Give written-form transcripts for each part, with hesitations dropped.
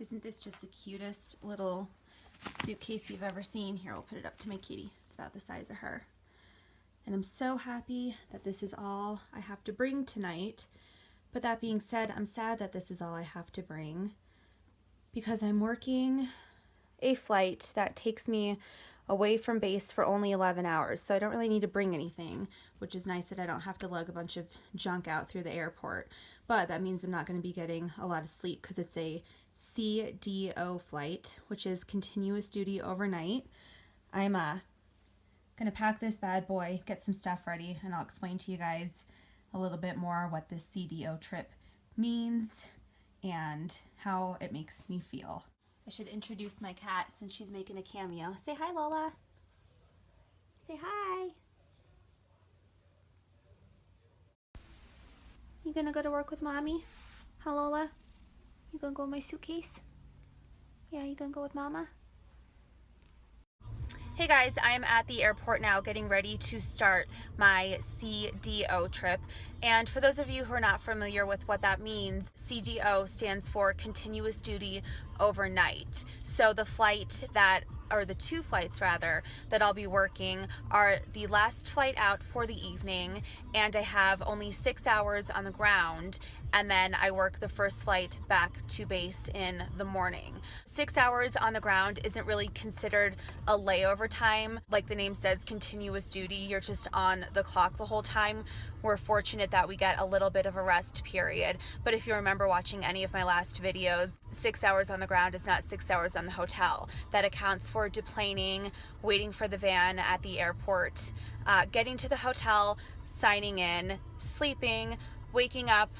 Isn't this just the cutest little suitcase you've ever seen? Here, I'll put it up to my kitty. It's about the size of her. And I'm so happy that this is all I have to bring tonight. But that being said, I'm sad that this is all I have to bring because I'm working a flight that takes me away from base for only 11 hours. So I don't really need to bring anything, which is nice that I don't have to lug a bunch of junk out through the airport. But that means I'm not going to be getting a lot of sleep because it's a CDO flight, which is continuous duty overnight. I'm gonna pack this bad boy, get some stuff ready, and I'll explain to you guys a little bit more what this CDO trip means and how it makes me feel. I should introduce my cat since she's making a cameo. Say hi, Lola. Say hi. You gonna go to work with mommy? Huh, Lola? You gonna go in my suitcase? Yeah, you gonna go with mama? Hey guys, I am at the airport now getting ready to start my CDO trip. And for those of you who are not familiar with what that means, CDO stands for Continuous Duty Overnight. So the flight that, or the two flights rather, that I'll be working are the last flight out for the evening, and I have only 6 hours on the ground, and then I work the first flight back to base in the morning. 6 hours on the ground isn't really considered a layover time. Like the name says, continuous duty, you're just on the clock the whole time. We're fortunate that we get a little bit of a rest period. But if you remember watching any of my last videos, 6 hours on the ground is not 6 hours on the hotel. That accounts for deplaning, waiting for the van at the airport, getting to the hotel, signing in, sleeping, waking up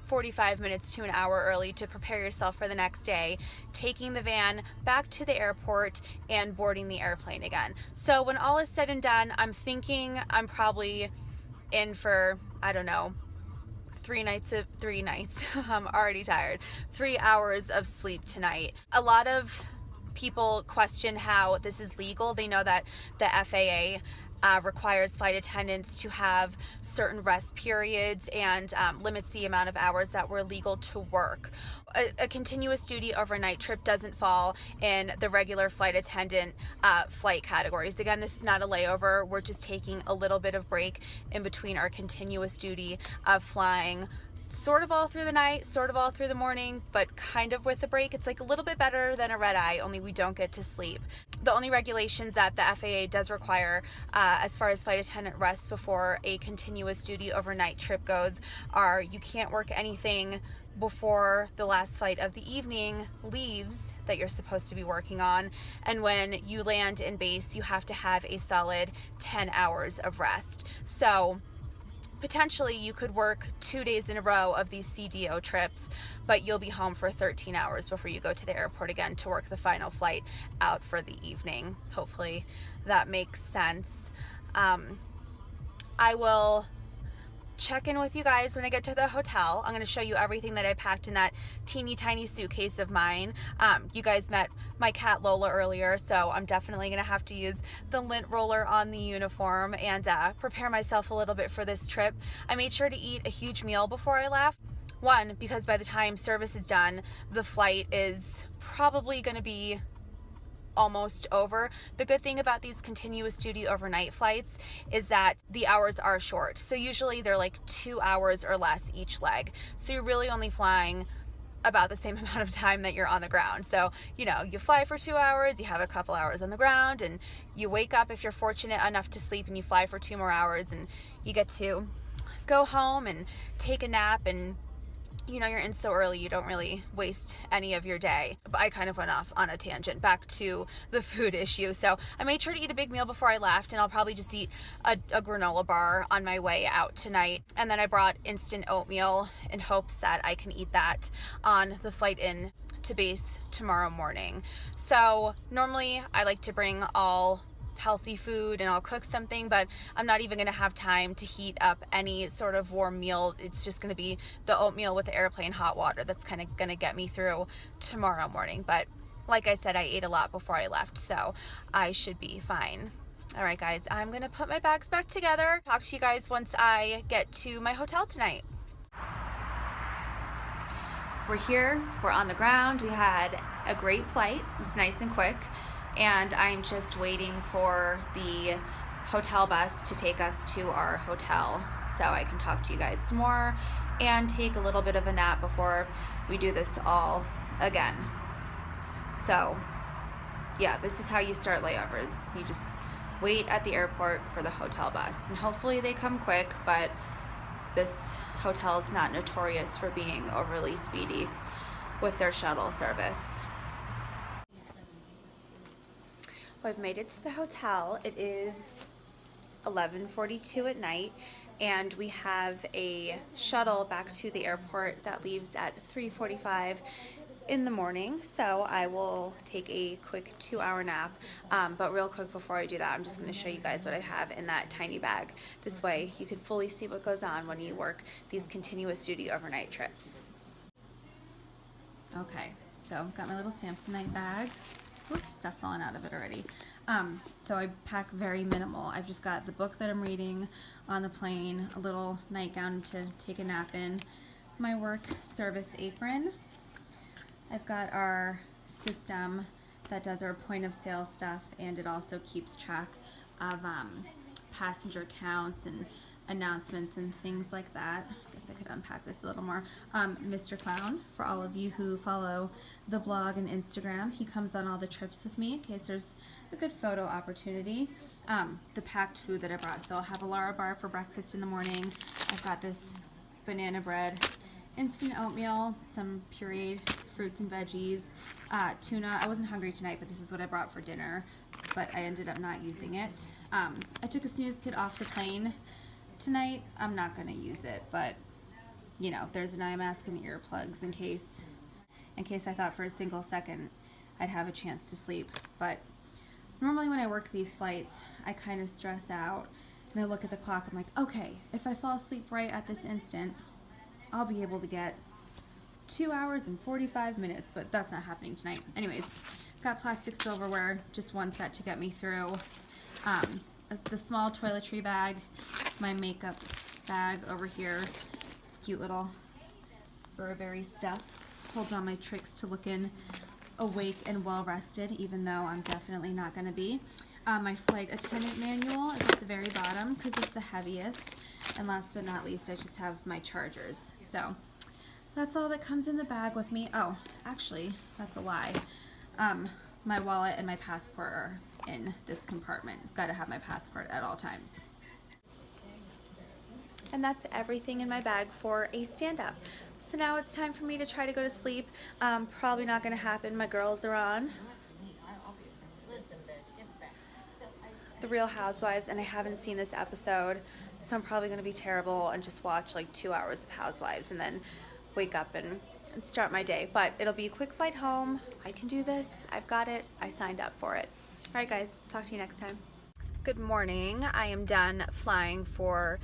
45 minutes to an hour early to prepare yourself for the next day, taking the van back to the airport, and boarding the airplane again. So when all is said and done, I'm thinking I'm probably in for, I don't know, 3 nights. I'm already tired. 3 hours of sleep tonight. A lot of people question how this is legal. They know that the FAA requires flight attendants to have certain rest periods and limits the amount of hours that we're legal to work. A continuous duty overnight trip doesn't fall in the regular flight attendant flight categories. Again, this is not a layover. We're just taking a little bit of break in between our continuous duty of flying sort of all through the night, sort of all through the morning, but kind of with a break. It's like a little bit better than a red eye, only we don't get to sleep. The only regulations that the FAA does require as far as flight attendant rests before a continuous duty overnight trip goes are you can't work anything before the last flight of the evening leaves that you're supposed to be working on, and when you land in base you have to have a solid 10 hours of rest. So potentially you could work 2 days in a row of these CDO trips, but you'll be home for 13 hours before you go to the airport again to work the final flight out for the evening. Hopefully that makes sense. I will check in with you guys when I get to the hotel. I'm going to show you everything that I packed in that teeny tiny suitcase of mine. You guys met my cat Lola earlier, so I'm definitely going to have to use the lint roller on the uniform and prepare myself a little bit for this trip. I made sure to eat a huge meal before I left. One, because by the time service is done, the flight is probably going to be almost over. The good thing about these continuous duty overnight flights is that the hours are short. So usually they're like 2 hours or less each leg. So you're really only flying about the same amount of time that you're on the ground. So, you know, you fly for 2 hours, you have a couple hours on the ground, and you wake up if you're fortunate enough to sleep, and you fly for 2 more hours, and you get to go home and take a nap, and you know, you're in so early, you don't really waste any of your day. But I kind of went off on a tangent back to the food issue. So I made sure to eat a big meal before I left, and I'll probably just eat a granola bar on my way out tonight. And then I brought instant oatmeal in hopes that I can eat that on the flight in to base tomorrow morning. So normally I like to bring all healthy food and I'll cook something, but I'm not even gonna have time to heat up any sort of warm meal. It's just gonna be the oatmeal with the airplane hot water that's kind of gonna get me through tomorrow morning. But like I said, I ate a lot before I left, so I should be fine. All right guys, I'm gonna put my bags back together. Talk to you guys once I get to my hotel tonight. we're here, we're on the ground. We had a great flight, it was nice and quick, and I'm just waiting for the hotel bus to take us to our hotel so I can talk to you guys some more and take a little bit of a nap before we do this all again. So yeah, this is how you start layovers. You just wait at the airport for the hotel bus, and hopefully they come quick, but this hotel is not notorious for being overly speedy with their shuttle service. Well, I've made it to the hotel. It is 11:42 at night, and we have a shuttle back to the airport that leaves at 3:45 in the morning, so I will take a quick 2-hour nap, but real quick before I do that, I'm just going to show you guys what I have in that tiny bag. This way you can fully see what goes on when you work these continuous duty overnight trips. Okay, so I've got my little Samsonite bag. Oops, stuff falling out of it already. So I pack very minimal. I've just got the book that I'm reading on the plane, a little nightgown to take a nap in, my work service apron. I've got our system that does our point of sale stuff, and it also keeps track of passenger counts and announcements and things like that. I guess I could unpack this a little more. Mr. Clown, for all of you who follow the blog and Instagram, he comes on all the trips with me in case there's a good photo opportunity. The packed food that I brought, so I'll have a Lara bar for breakfast in the morning. I've got this banana bread, instant oatmeal, some pureed fruits and veggies, tuna. I wasn't hungry tonight, but this is what I brought for dinner, but I ended up not using it. I took a snooze kit off the plane tonight. I'm not going to use it, but you know, there's an eye mask and earplugs in case I thought for a single second I'd have a chance to sleep. But normally when I work these flights, I kind of stress out and I look at the clock. I'm like, okay, if I fall asleep right at this instant, I'll be able to get 2 hours and 45 minutes, but that's not happening tonight. Anyways, got plastic silverware, just one set to get me through. The small toiletry bag, my makeup bag over here. It's cute little Burberry stuff. Holds on my tricks to looking awake and well rested, even though I'm definitely not going to be. My flight attendant manual is at the very bottom because it's the heaviest. And last but not least, I just have my chargers. So that's all that comes in the bag with me. Oh, actually, that's a lie. My wallet and my passport are in this compartment. Gotta have my passport at all times. And that's everything in my bag for a stand-up. So now it's time for me to try to go to sleep. Probably not gonna happen. My girls are on The Real Housewives, and I haven't seen this episode, so I'm probably gonna be terrible and just watch like 2 hours of Housewives and then wake up and start my day. But it'll be a quick flight home. I can do this. I've got it. I signed up for it. All right, guys. Talk to you next time. Good morning. I am done flying for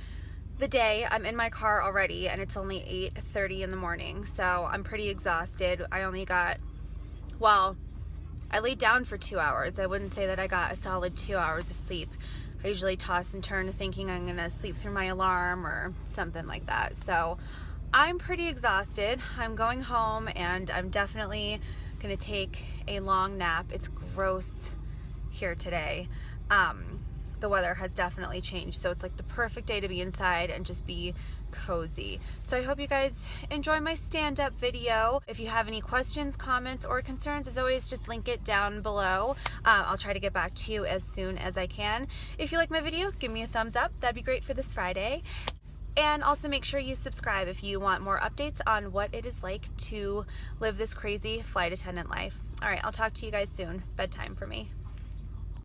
the day. I'm in my car already, and it's only 8:30 in the morning, so I'm pretty exhausted. I only got, well, I laid down for 2 hours. I wouldn't say that I got a solid 2 hours of sleep. I usually toss and turn thinking I'm gonna sleep through my alarm or something like that. So I'm pretty exhausted. I'm going home, and I'm definitely gonna take a long nap. It's gross here today. The weather has definitely changed, so it's like the perfect day to be inside and just be cozy. So I hope you guys enjoy my stand-up video. If you have any questions, comments, or concerns, as always, just link it down below. I'll try to get back to you as soon as I can. If you like my video, give me a thumbs up. That'd be great for this Friday. And also make sure you subscribe if you want more updates on what it is like to live this crazy flight attendant life. All right, I'll talk to you guys soon. It's bedtime for me.